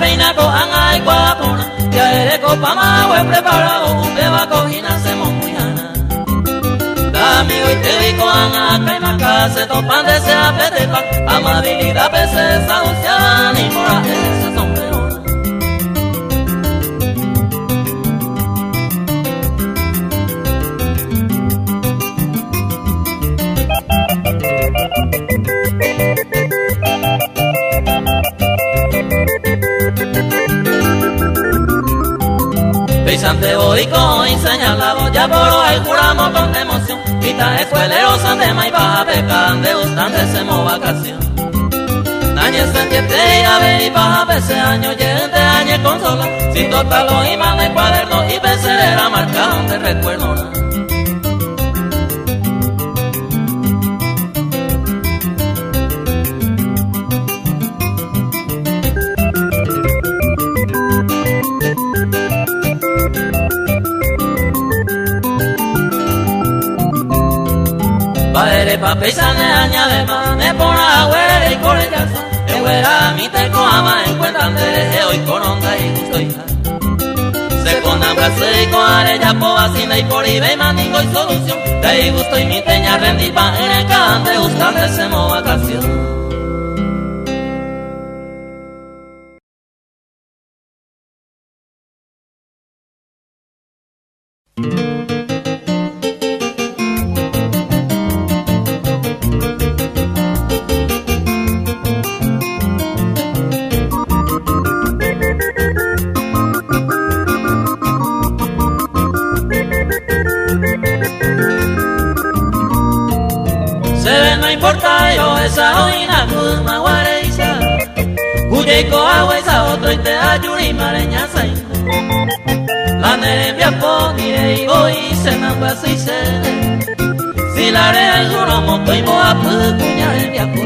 peina ko angai kwa pona ya ere ko pama we preparado ube va cojina se monguiana dami hoy te vi ko anga kai makase to pande se apetepa amabilidad pese saucia ni mora ese sombrero Pisante borico y señalado ya por hoy juramos con emoción Vita escueleros de maiba pecan de gustante se mo vacación Nañe sentiente y a ver y baja pese año yente añe consola Sin totalo y mande cuaderno y pecerera marcado de recuerdo na. Baere pa pesane añade más me pona huere y corre ya sa Ehuera mi te coama encuentran de hoy con onda y gusto y Se condan brase y coare ya po vacina y por ibe manico y solución De gusto y mi teña rendi pa en el cante gustante se mo vacación esa oina kuma wareisa Uyeiko awesa otro ite ayuri mareña sai La nerembia ponire y hoy se namba se Si la rea juro moto y moa puña el viapo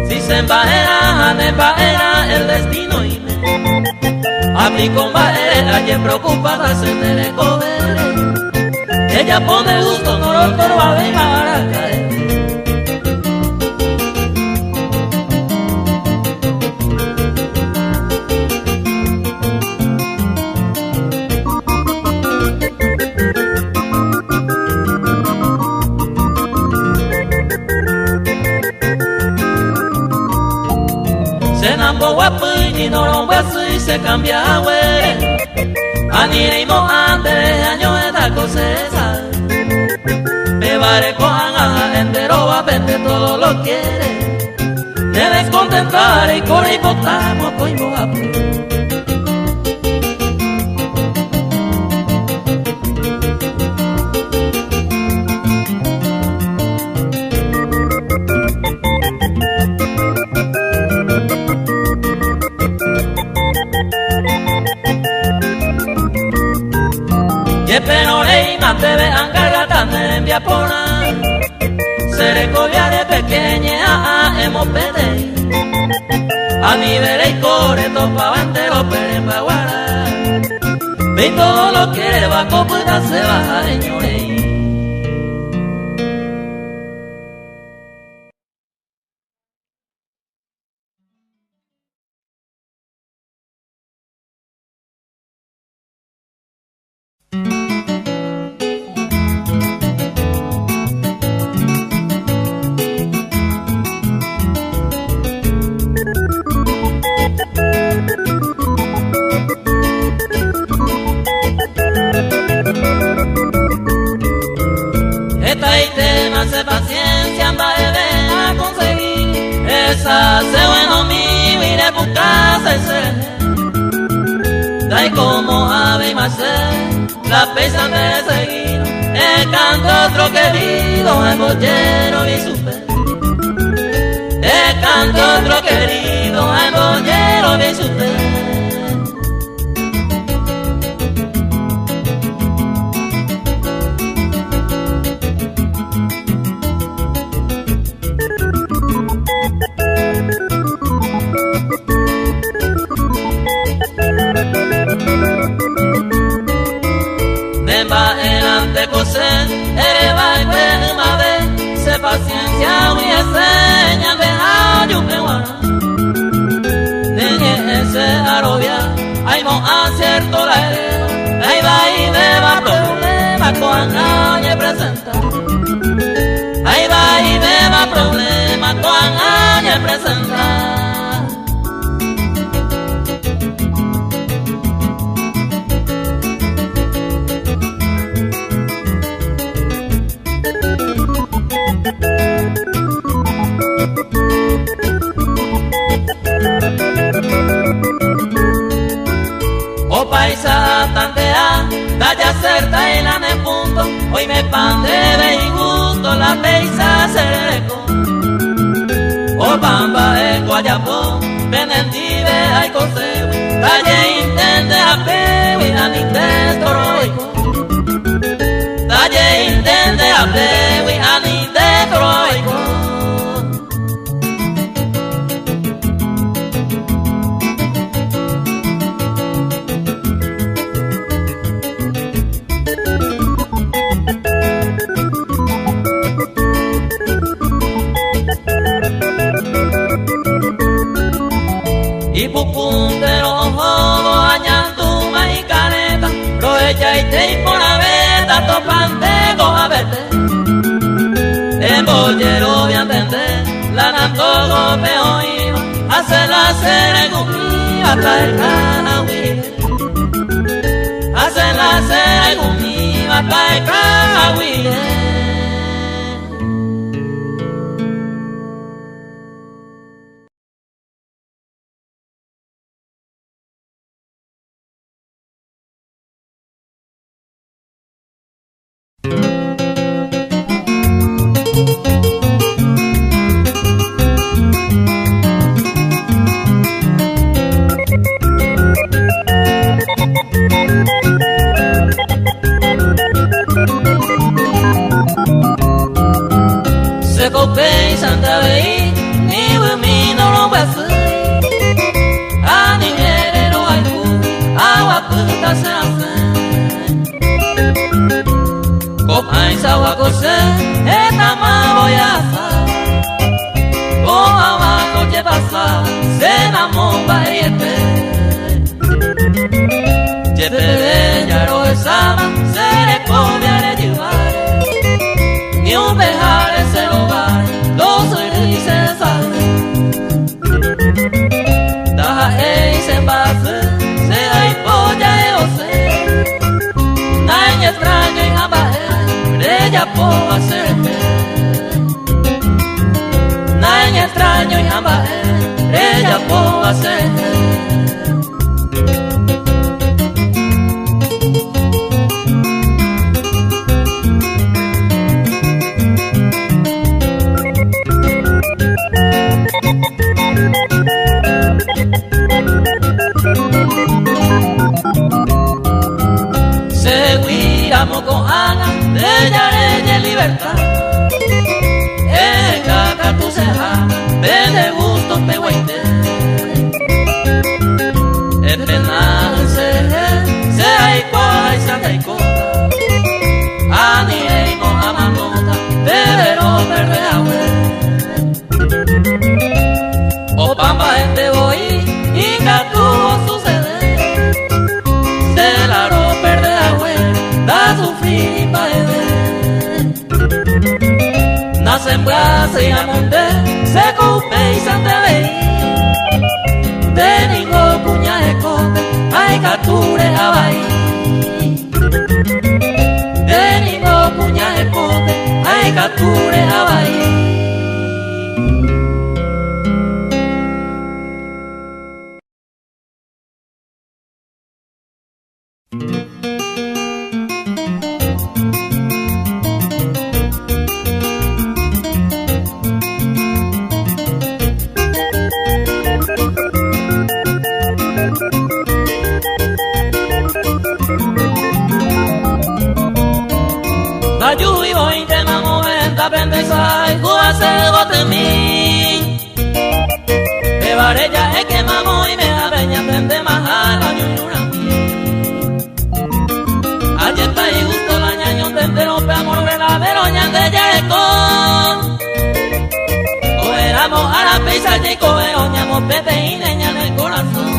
Si se embaera, me embaera el destino y me aplico baera y preocupada se me le cobre Ella pone gusto, no lo toro a ver para caer Ni no lo y se cambia güey Ani mo ande año esta cosa Me vare con entero va a vender todo lo quiere Me descontentar y corre y botamos con moa Pero ley más debe angargata nerembia pona Se recogía de pequeña hemos pede A nivel y core topa entero pero en baguara Ve todo lo que va coputa se baja señores Paciencia anda a conseguir esa se bueno mío iré por casa ese dai como ave y marcel la pesa de seguir el canto otro querido el bollero y super el canto otro querido el bollero y super cierto la hereda, ahí va y beba problema con añe presenta. Ahí va y beba problema con añe presenta. O paisa tantea, talla certa y la ne punto, hoy me pan de gusto la peisa seco. O bamba e guayapó, penentive ay coseo, talle intende a pewi anite toroico. Talle intende a pewi anite toroico. Y pupuntero jodo añantuma y caneta, roecha y te por la veta, topante a verte. En bollero voy a entender, la nantogo me oíba, hace la cereguía, hasta el canahuí. Hace la cereguía, hasta el canahuí. Se copei Santa Bei, ni bumi no lo pasa. Ani herero algo, agua puta se hace. Copay sawa cose, esta ma voy a hacer. Con abajo que pasa, se enamora y este. Que bella lo esama, se le come a llevar. Ni un bejar ese hogar, los oídos salen. Da se base, se hay polla de ose. Nadie extraño y jamás ella puedo hacer. Nadie extraño y jamás ella puedo hacer. Seguiramos con Ana, de libertad. Caca tu ceja, de gusto te guaite. Se hay coa y santa y cota. Ani ei no amanota, pero verde agüe. O pamba este voy y catuvo sucede. Se la ro verde agüe, da sufrir y paede. Nace en brasa y amonte, se coupe y santa veí. De ningo puña de cope, ay capture a baí. De ningo puña de cope, ay capture a baí. Ayuy voy te mamo venta pendeja y juase bote mi. Que varella es que mamo y me aveña tende majala ñuñura mi. Allí está y gusto la ñaño tende rompe amor verdadero ñande yeco. Cogeramos a la peisa y cogeoñamos pete y neña en el corazón.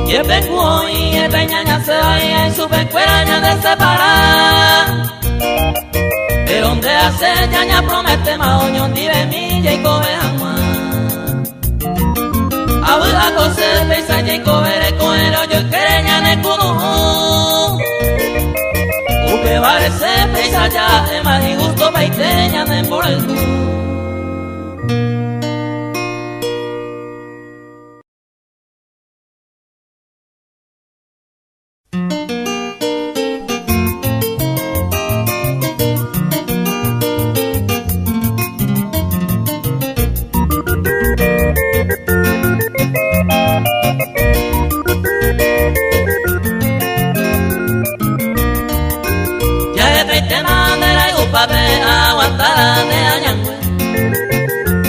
Y el penguo y el peñaña se vayan, su pencueraña de separar. Pero donde hace ñaña promete maoño, dive milla y cobe jamás. Abuela cose pesa y coberé coero yo quereña ne kudu. Uke vale se pesa ya de más y gusto paiteña ne por el cu.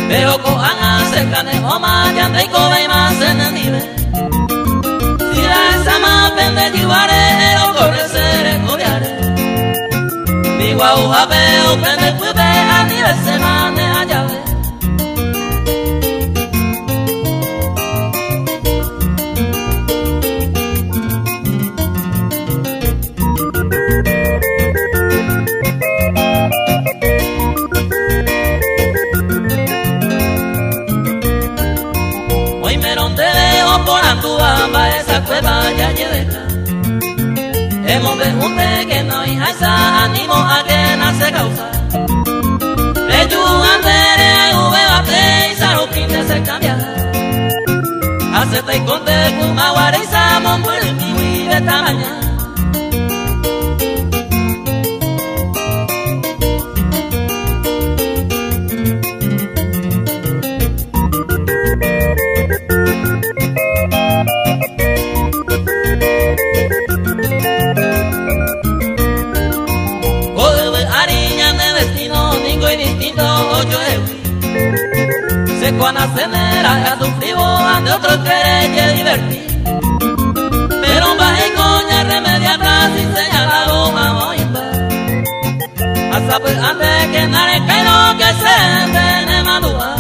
Pero cojan cercane o más y cobe y más en el nivel. Si la esa más pende llevaré o corre seré cobiaré. Mi guauja veo pende cuide a nivel se maneja llave. Esa cueva ya lleva hemos de junte que no hay esa ánimo a que nace causa le yuandere ay ubebate y sarupin de se cambia hace te conte kumaguare y samon muere mi huive tamaña. Se cuana cenera a tu frío ande otro querer divertir. Pero va y coña remedia atrás y señala lo vamos a ir. Hasta pues antes que nadie caiga que se vene madura.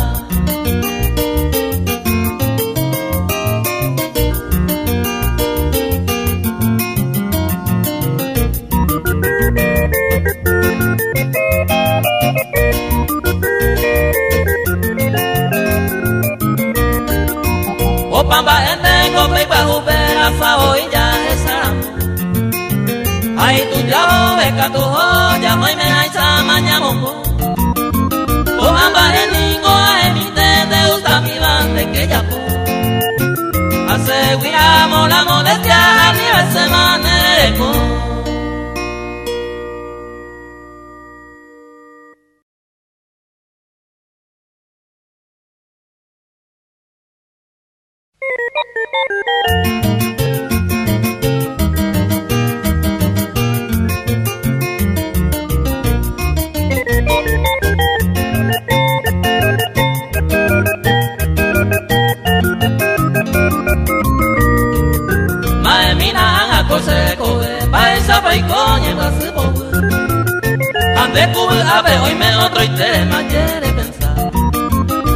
Pamba gente cope y pajupera sao y ya es saramo. Ay tu llavo beca tu joya muy me hay samaña mongo. O amba en ningo a emite de usta mi bande que ya po. Aseguramos la modestia a nivel semanero. Ande cubre a ver hoy me otro y te más quiere pensar.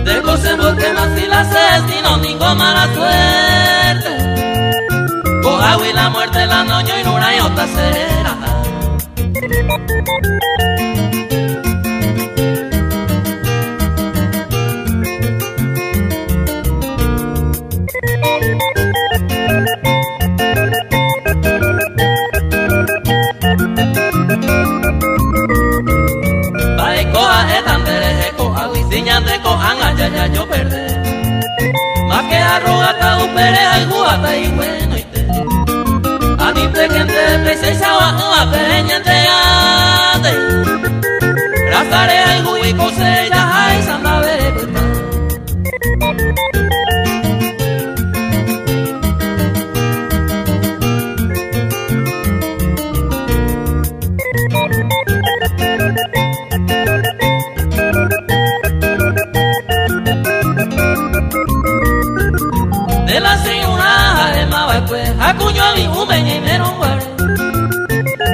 De cosas porque más si las destino ninguna mala suerte. Coja y la muerte la noño y una y otra será. De cojan allá yo perdé más que arrogata un pere al guata y bueno y te a mi pequeñe pese a peñente ate razare al gui cose ya hay samba veré de la señora de Mabacue, acuñó a mi umeña y me no guarde.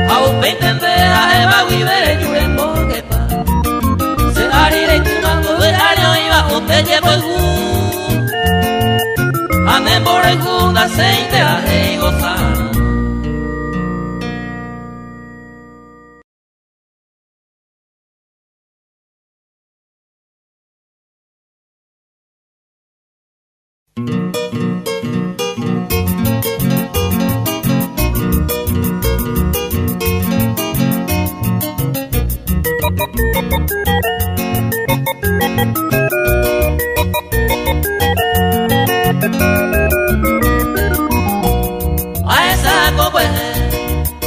A un peintente a Eva Guibere, yuren boquepa. Se harire y tu mango de año iba, usted llevo el gu. se interaje y gozar. A esa copa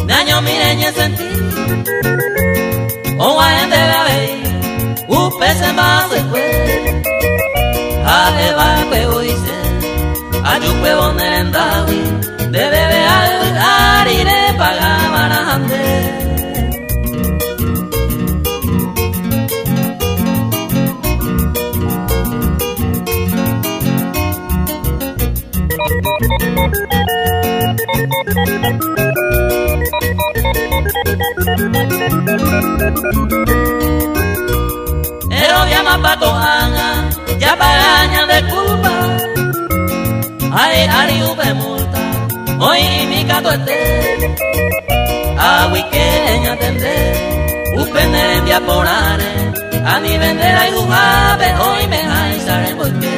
de año mireña sentí o a gente la veí pese más después a eva pego dice a tu pego nerendawi de bebe al iré pagar manajante. Pero llama pa' Tojana, ya pagaña de culpa. Ay, ari upe multa, hoy mi gato esté. Agui que ella tende, upe nerendia porare, a mi vendera y ujabe, hoy me hay saren porque.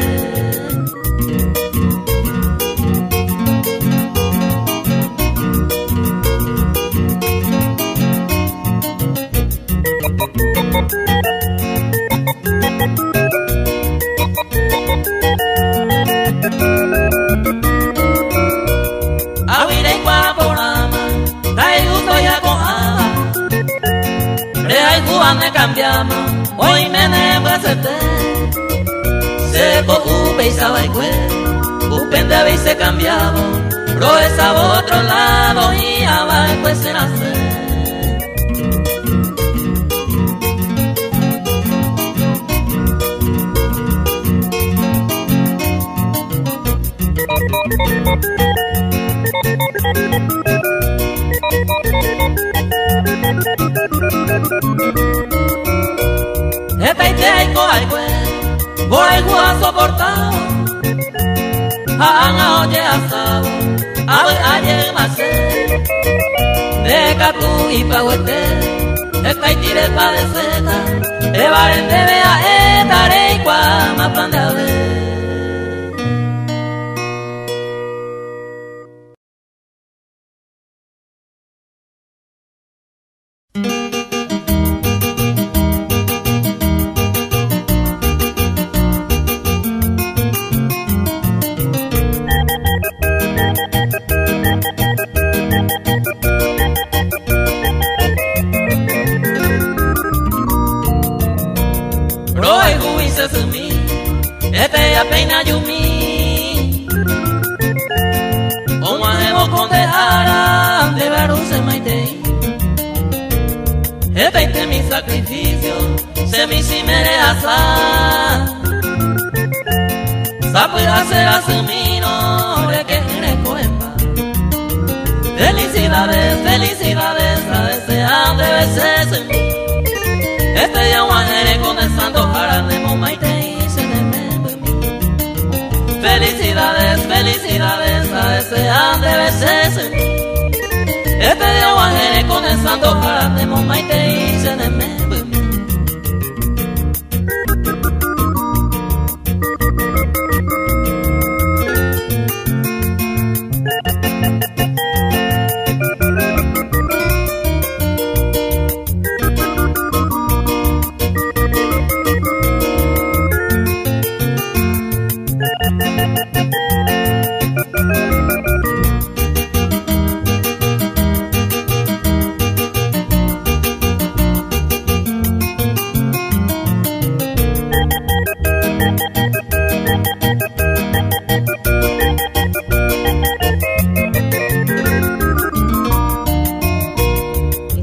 Awirei kwa porama, dai gusto ya kohama. Reai guane cambiama, hoy me nebracete. Seco upe y sabaikwe, upende a se cambiaba. Pro estaba otro lado y abajo se nace. Por el gua soportado, a oye asado, a ver ayer más de cacu y pahuete, esta y tire pa de seta, de baren de vea estaré y cuama pan de haber. Este ya peina yumi o mahevo con de ara de baruse maitei. Este mi sacrificio se mi simere asa. Sapo hacer asumino de que recoemba. Felicidades, felicidades, a desear de veces en mí. Este ya guanere con el santo para nemo maitei. Felicidades, felicidades, a desear de veces en mí. Este día guajere con el santo para de momaite y se de me.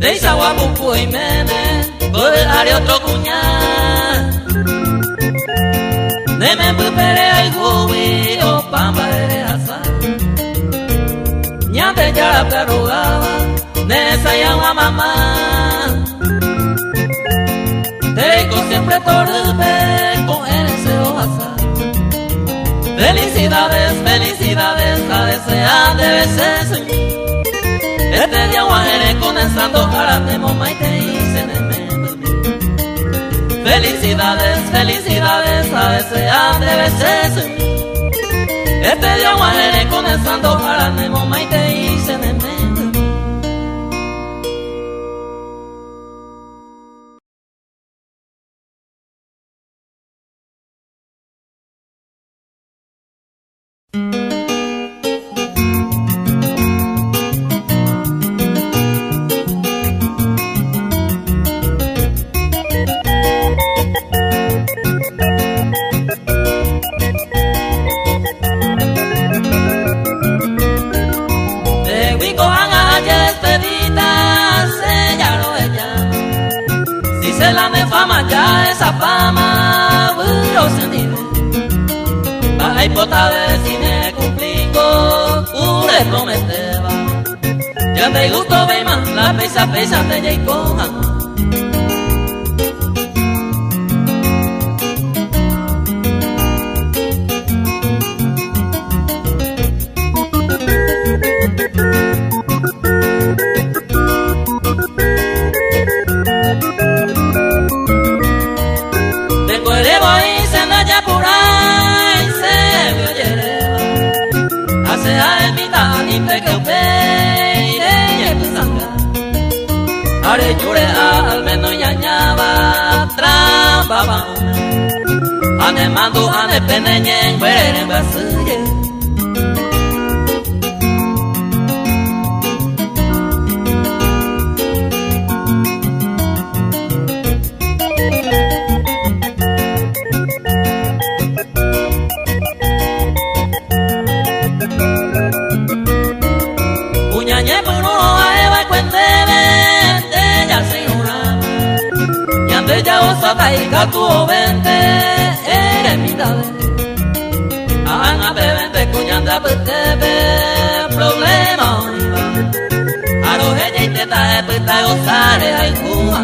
De Isaguapupu y Mene, por el área otro cuñal. De me pupere al gubi, o pamba de azar. Ñante ya la perrugaba, de esa llama mamá. Teco siempre torpe, con él se o azar. Felicidades, felicidades, a desear de veces. Este día guajere comenzando para temo maite y seneme. Felicidades, felicidades, a desear de veces. Este día guajere comenzando para temo maite y seneme. Ya esa fama, lo sentí. Para hipota de cine cumplico, cure prometeba. Ya te gustó, Beyman, la pesa te ya y coja. Are jure al menos yañaba trababa ane mandu ane penenyen were basuye uñañe puro aeva cuentebe ya osa taika tu ovente ere mitade ana bebente kunyanda betebe problema iba aro heje intenta epita gozare ay kuwa.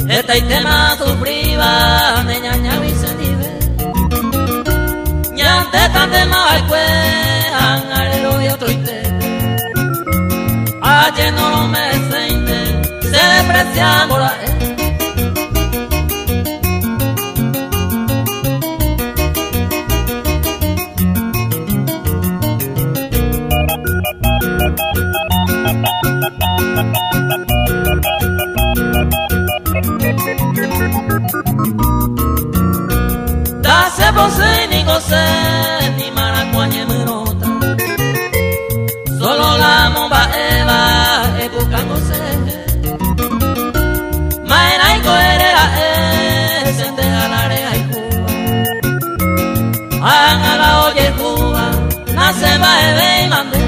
Esta y tema sufriba de ñaña Vicentibe ñante tante mabaikue angarero y otro ite ayer no lo me siente se desprecia por la Dase voce ni goce ni maracuañe menota solo la momba eva educándose maera y coherera sente a la areja y Cuba a la oye Cuba nace baebe y mande.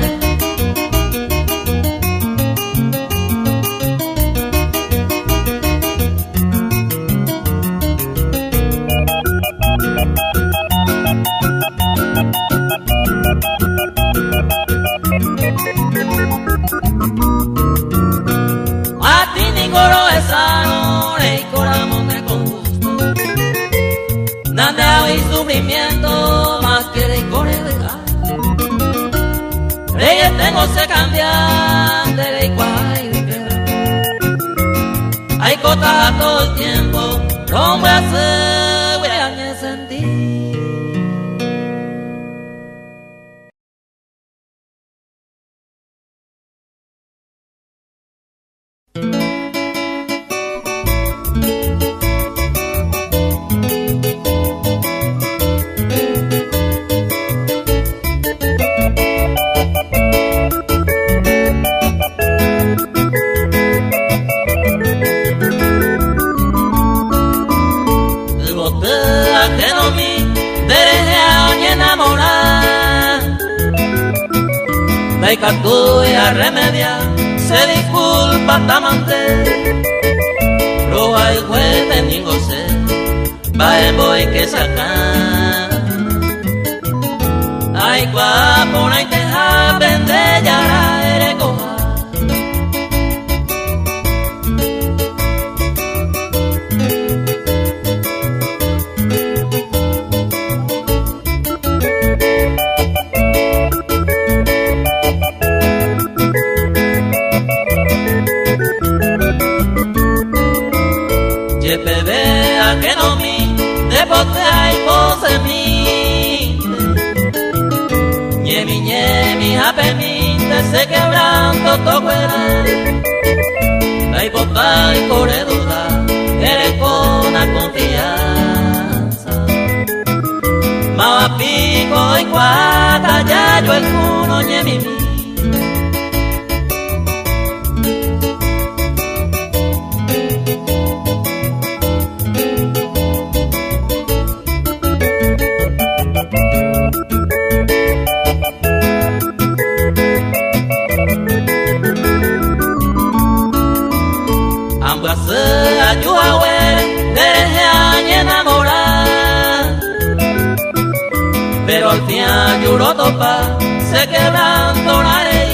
Nande hay sufrimiento más que de correvegar. Reyes tengo se cambian de ley cual hay cosas a todo el tiempo, rompe a ser, voy a sentir. Caicatúa remedia, se disculpa tamante. Roa y juez ni goce, va en boy que saca. Ay guapo, no hay teja, vende yara, eres coja. Bebé que no mi de bote hay pose mi ñemi hape mi se quebranto toquera hay boca y corre duda eres con la confianza ma pico y cuata ya yo el cuno ñemi mi. Ayuawe, deje a enamorar, pero al fin lloró topa, se quebrantó la ley.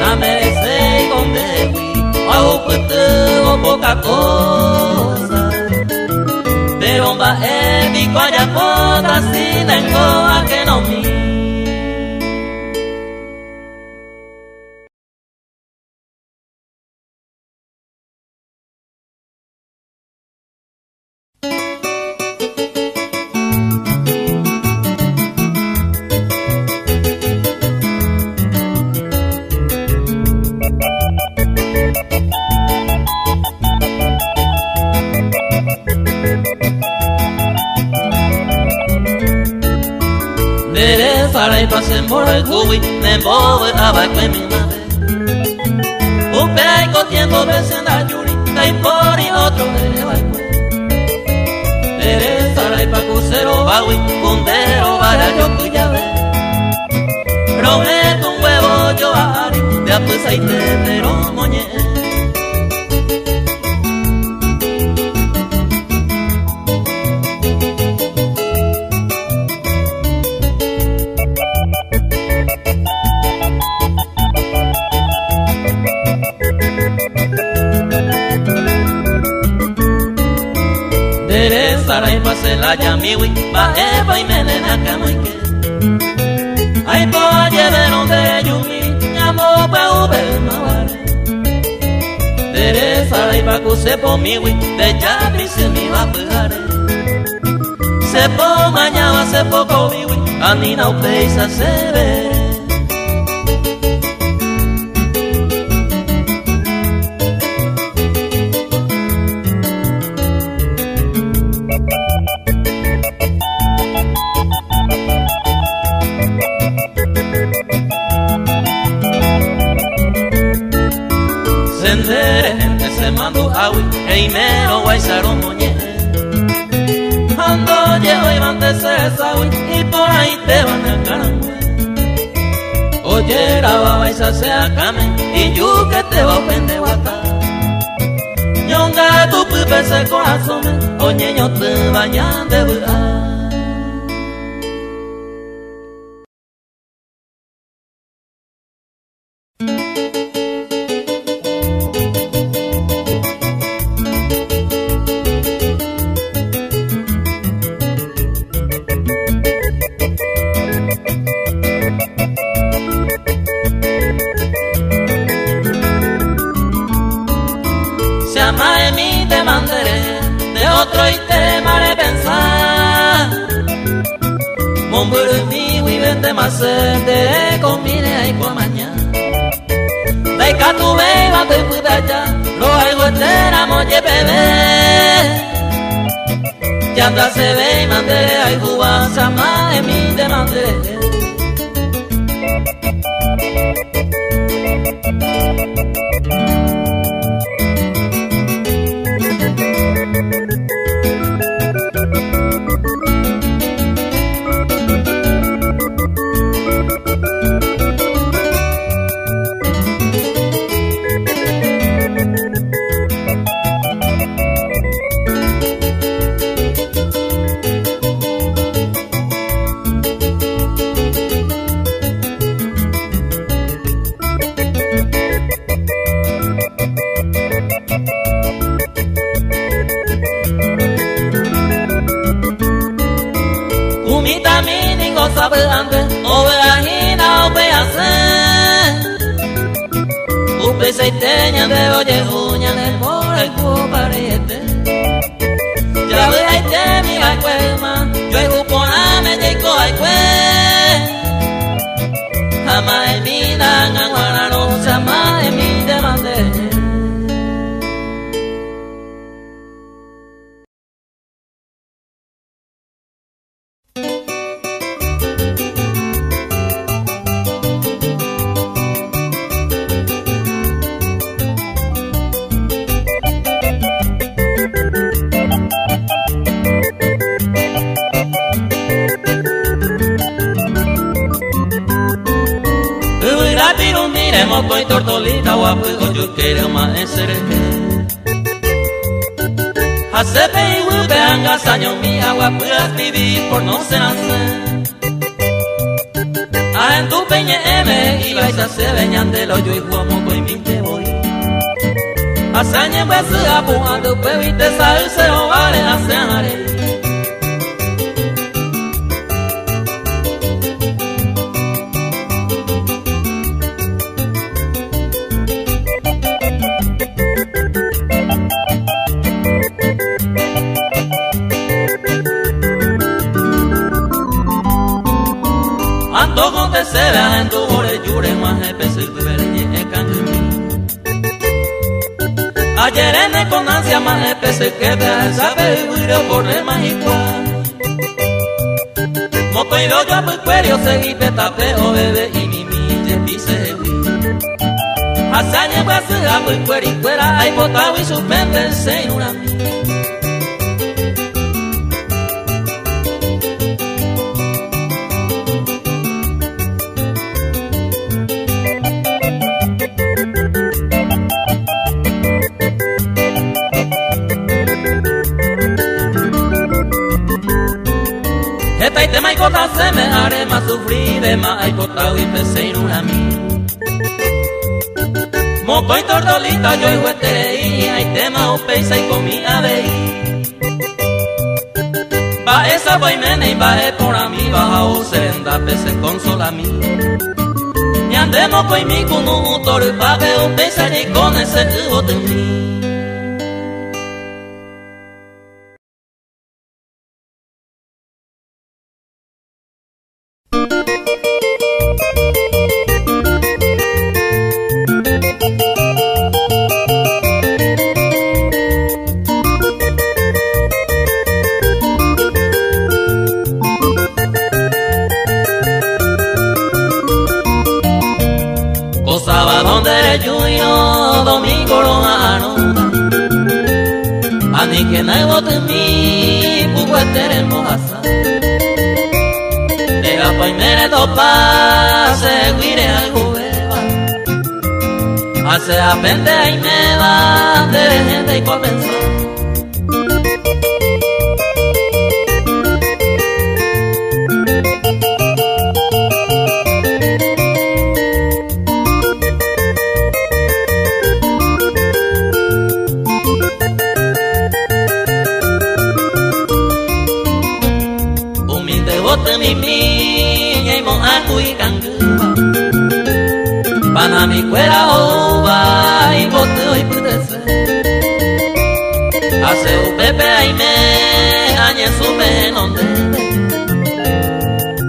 No merece con debi, o pues poca cosa, pero va a mi colla poca si tengo a que no mi. Para y pase mora el cubi, me mueve abajo en mi nave. Un peco tiempo veces la yuri, cae por y otro de bajo. Eres para y pa crucero bawi, cundero vaya yo cuya ve. Prometo un huevo yo ari, de apuesa y te pero moñe. Para y pase la yamiwi, va eva y melena camuique. Ay po llevaron de yumi, llamo pa ube maware. Teresa y pa cuse po miwi, de yapi se mi va pujare. Se po mañana se poco viwi, anina upeisa se ve. Gente se mandó agua y mero guaysaron moñe. Ando llevo y van de agua y por ahí te van a carangüe. Oye, la babaisa se acame y yo que te va a ofender guata. Yonga tu pipe se corazón, oye yo te bañan de verdad. Otro y te mare pensar Momburu mi vivente más de comine y por mañana de catu beba te puta ya lo algo entera molle bebé ya anda se ve y mandere ay cuba sama de mi de mandere. sabe antes, ovejina, ovease. Upe seiteña de oye uña, de por el cupariete. Ya ve ahí te mi la cuema, yo el cuponame, llego ay cue. Jamás en mi dan aguara no se ama en mi demande. Moco y tortolita guapo yo quiero más ser Hacepe y huepe angas años mía guapuras vivir por no ser hacer. A en tu peñe M y vais a se veñan de lo yo y moco y mi te voy. Hazañe pues a puando pebite salse o vale hace are. Antojo te se vea en tu bore yure más especie tu vereñe en canjemi. Ayer en con ansia más especie que vea sabe vivir por el mágico. Moco y yo a puerio seguí te tapeo bebé y mi je pise. Hazaña pues a pueri fuera hay botado y suspende en una mí. Esta y tema y cota se me haré más sufrir de más hay cotado y pese en una mí. Moco y tortolita yo y huetereí hay tema o peisa y comida de va esa voy mene y baje por a mí baja o serenda pese consola a mí. Y andemos con mi con un toro y pague o peisa y con ese tubo de mí. Domingo romano, ani que no vote mi puguetere mojaza. De la primera topa seguiré algo beba, hace apende y me va de gente y por pensar. Mi niña y mojaco y canguba para mi cuera ova y boteo y pudese hace un pepe y me añe su menonde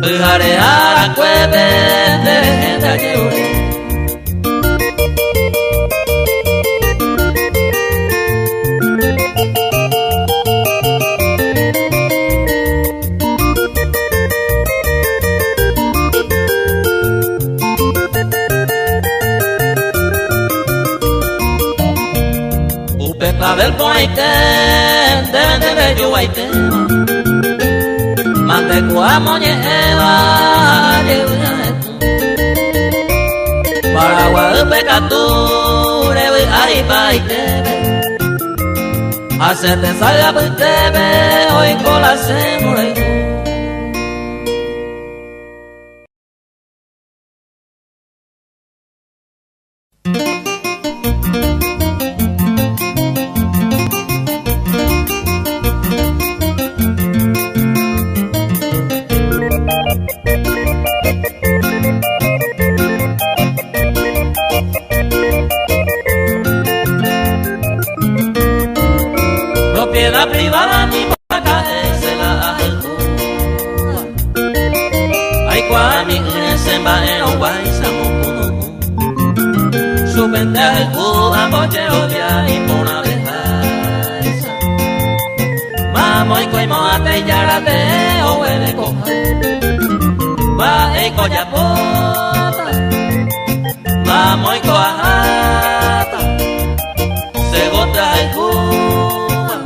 pujare a la cueve de gente ayure. Del poite, deben de ver yo aite. Mande cuamoñe eva, lleva esto. Para guadupe cature, ahí paite. Hacerte salga pues te ve, hoy cola se muere. frente al Cuba, bocherovia y por una abeja. Mamoy koi moate yarate o huele coja. Va e coyapota. Mamoy coajata. Se gota el Cuba.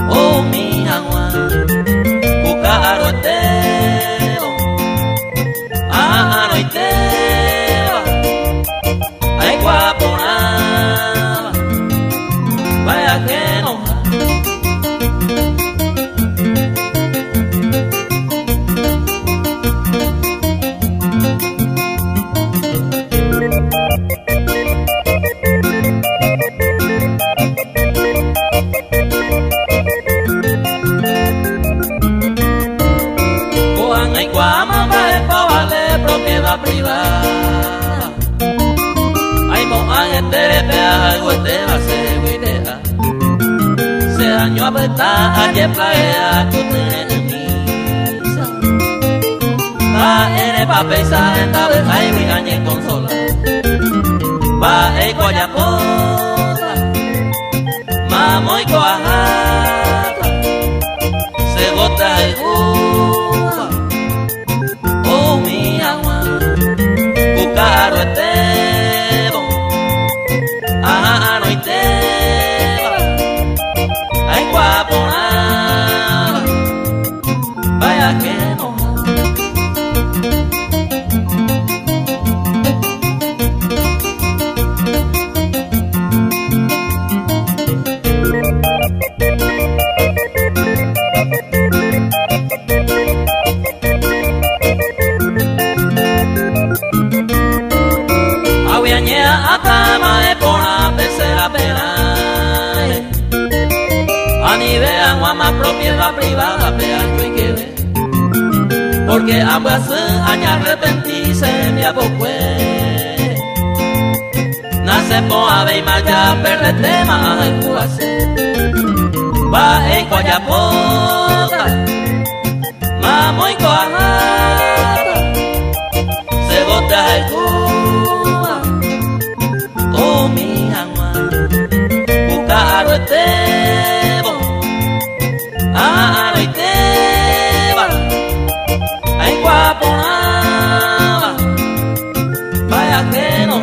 Oh mi agua. Cucaro eteo. Ano eteo. Ay guaponaba. Vaya que no. Privada, ay moja este pea algo este hace guidea, se año apeta ayer plaea tu misa, va ere pa pensar en la vez ay mi gañe consola, va e coyapota, mamo y coajata, se bota el Cuba, oh mi agua. Caro etebo, ano iteba, ay guaponaba, vaya que no. Atama de pona tercera pena. Ani vean guama propiedad privada peaño y que ve. Porque ambas años arrepentirse mi abocue. Nace po ave y maya perde tema en cuase. Va en coyapota. Mamo y coajata. Se bota el Cuba. Oh mi alma, Cucaro etebo, ano iteba, ay guaponaba, vaya que no.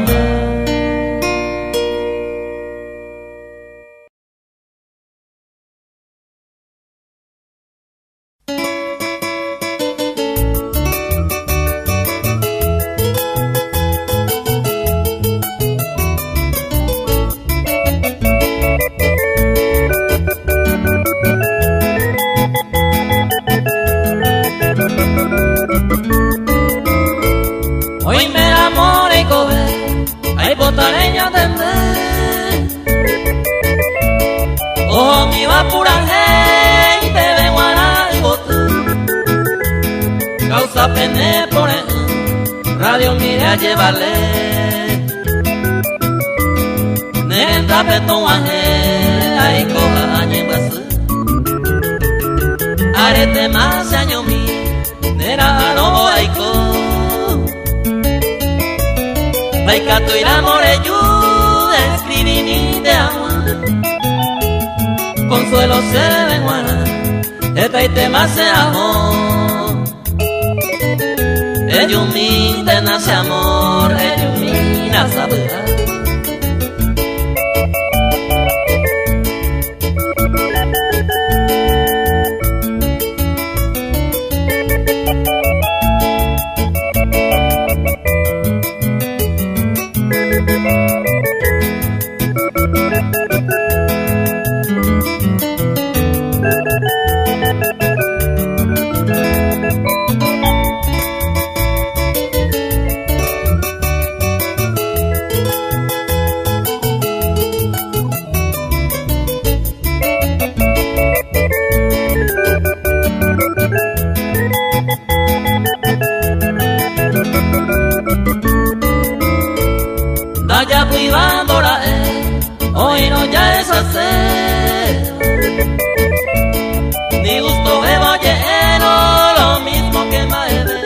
Oh, mi va pura gente de Guanajuato, causa pene por el radio mire a llevarle. Nenta petón aje, ay coja añe base. Arete más año mi, nera no aiko. Baikato irá moreyu, escribí ni de agua. Consuelo se ven guana, esta y tema se amor. Ellos mi nace amor, ellos mi nace verdad. Cuidándola, hoy no ya es hacer. Ni gusto bebo lleno, lo mismo que maebe.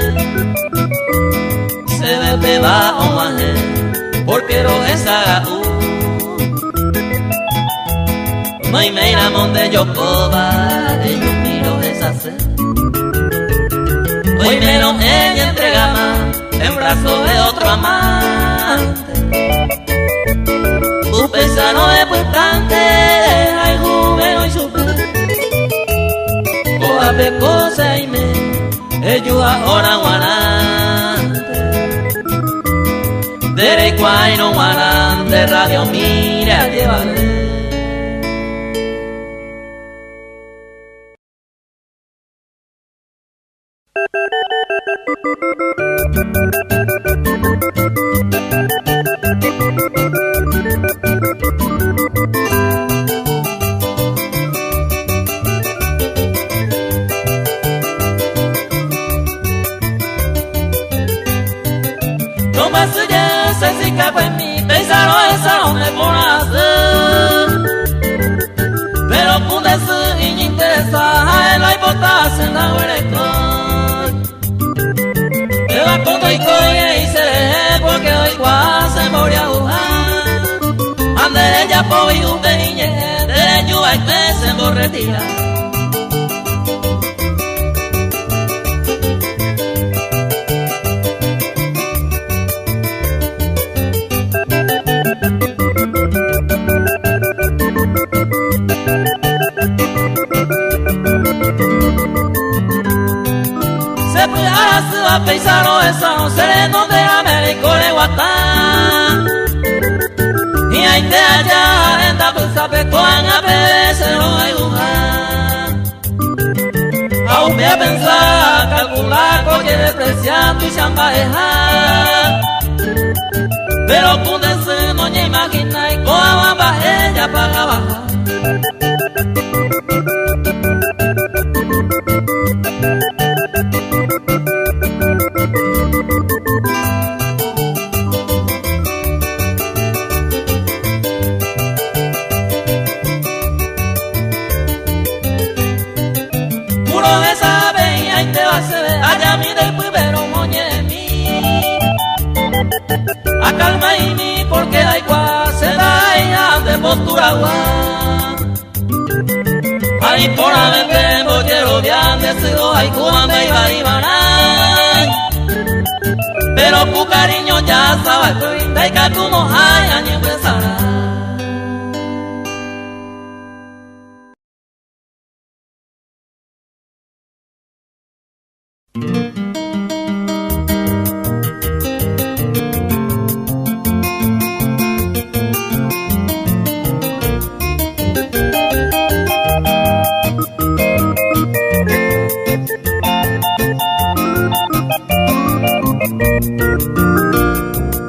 Se bebe bajo maje, porque lo esa Mai meira monde Yokoba, ellos miro deshacer. Hoy menos ella entrega más en brazos de otro amante. Tu pesa no es bastante, hay júbilo y sufrir. Coa pecosa y me, ellos ahora guarante. Dere cuay no guarante, radio mire a llevarle. Toma su ya se sica pues mi pensaro esa no me pone a hacer. Pero punde su y interesa a la hipotasia en la huereco. Con y coye y se porque hoy cuando se moría a jugar. Ande ella po y un peñe, de lluvia y me se borretira. Se puede a pensar eso no sé dónde Américo le guatán y ahí te allá en la pulsa pecoan a veces no hay lugar aún voy a pensar calcular porque despreciando y chambajear pero cúndense no ya imagina y cómo va ella para bajar. Allá mi del primero moñe mi a calma y mi porque da igual se da ya de postura agua ahí por la vente bollero bien decido ay cuando iba y van pero tu cariño ya sabes de que tú mojas año empezará.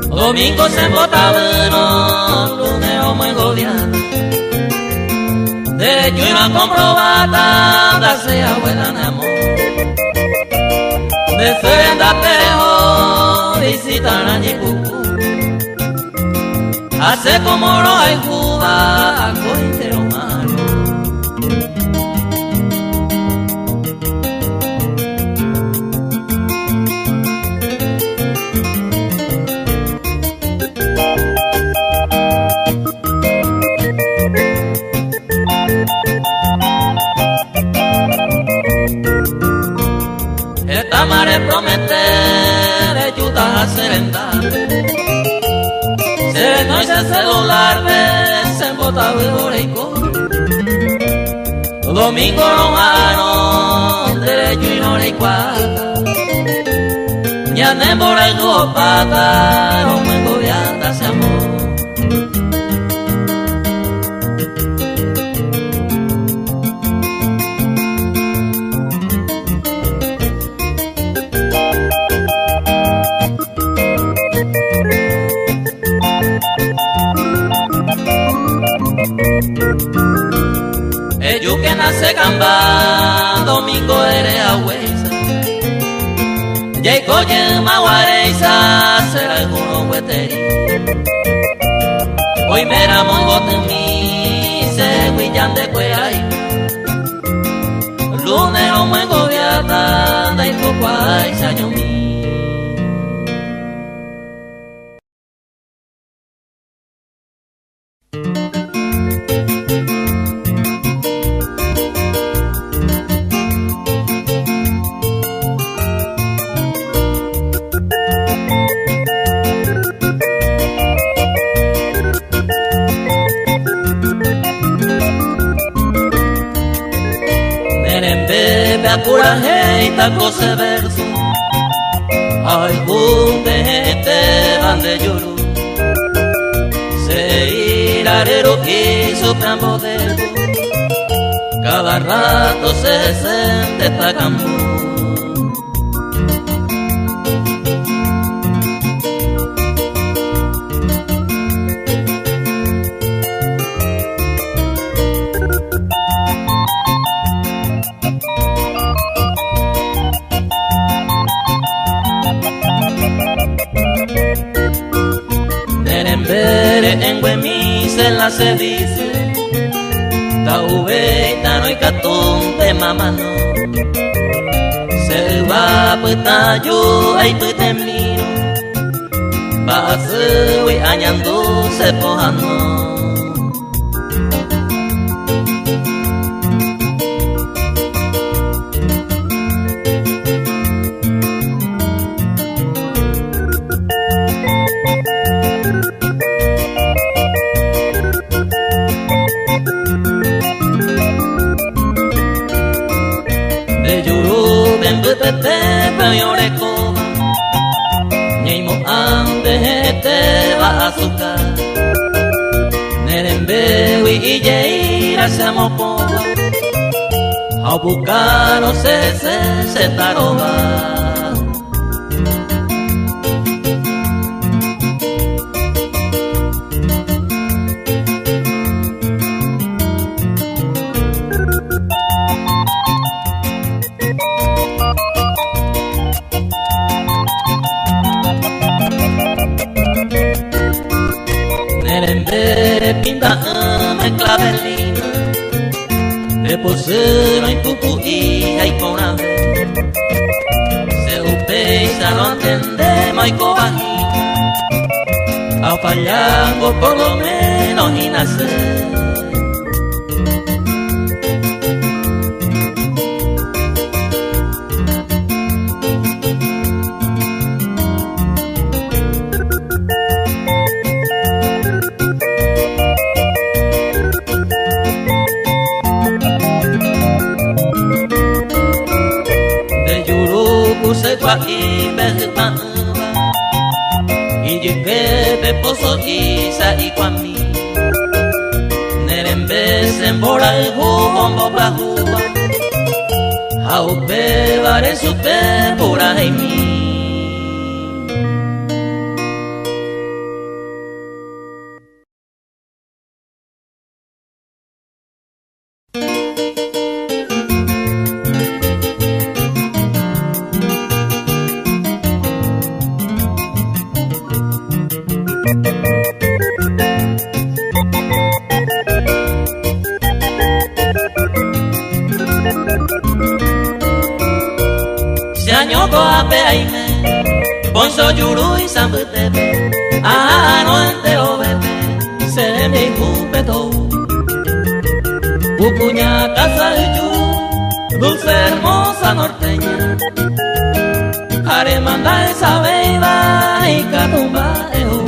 Domingo se bota bueno, lunes o muy gobierno. Derecho y una comprobada, darse abuela en amor. De Serenda Perejo, visitar a Ñicucú. Hace como no hay Cuba, a cointero malo. Esta mare promete de ayuda a serendar. Se noche celular se embota de oreico. Domingo romano derecho y no le cuadra. Ya ne por el pata no me gobierna ese amor. Ellos que nace camba, domingo eres agüeza. Yaico yema guareza, será alguno hueteri. Hoy me ramo y bote en mí, se huillan de cueay. Lunes no me gobiata, da y poco hay saño mío. Nerembe a curaje y taco se verso. Ay, bunde te van de lloro. Se irarero y su campo de cada rato se siente esta campo. En Güemí se la se dice ta uveita no hay catún de mamá no se va pues ta yo ay pues te miro va se voy añando se pojando. Pepe llore coba, ñeimo antes te va a azúcar. Nerembe y yeira se mopoba, a buscar no se taroba. Pinta me clavelina, te pusieron en tu hija y con ave. Se upesa no entendemos y cobajita, a fallango por lo menos y nacer. Y me y llegué de pozo isa y cuami nerembe se embora el jumbo bajuba a upebar en su tempura y mi. Bonso yuru y sambutebe, no entero bebe, se me cupeto. Ucuña casa yu, dulce hermosa norteña, aremanda esa beba y catumba eo.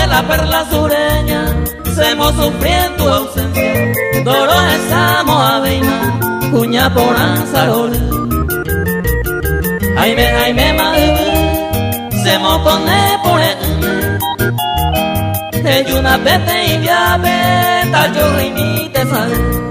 La perla sureña, semos sufriendo tu ausencia. Doro estamos aveina, cuña por anzarole. Jaime madre, semos pone por el una vete y viabe, tal yo rimite sale.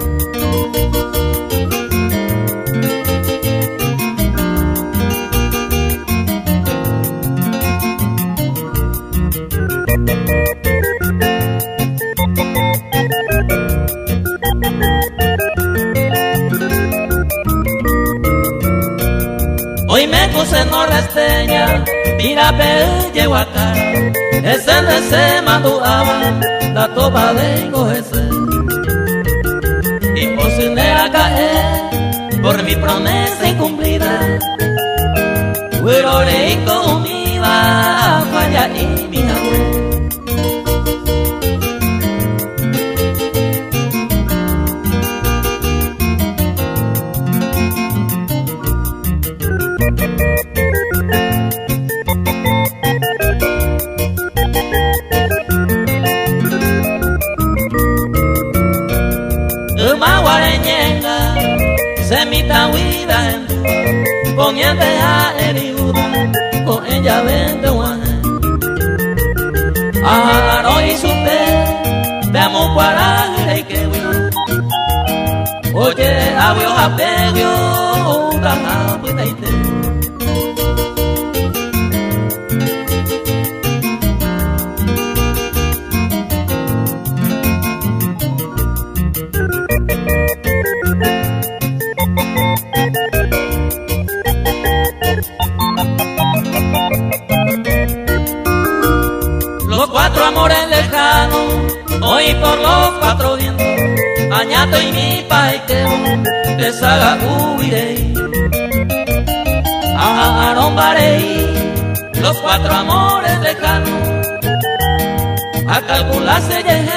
Hoy me puse no resteña, tira pe llego a cara, ese de se maduaba, la topa de ese. Imposible a caer por mi promesa incumplida, Huirore y conmigo, falla y mi abuelo. semita huida en tu poniente a heribuda, con ella vende guaje. Aro y su te, veamos para y que huyo. Oye, abuelo apegio, utaja, puitaite. Los cuatro amores lejanos, hoy por los cuatro vientos, añato y mi paiteo, de saga huiré. Aarón barei, los cuatro amores lejanos, a calcularse llegué.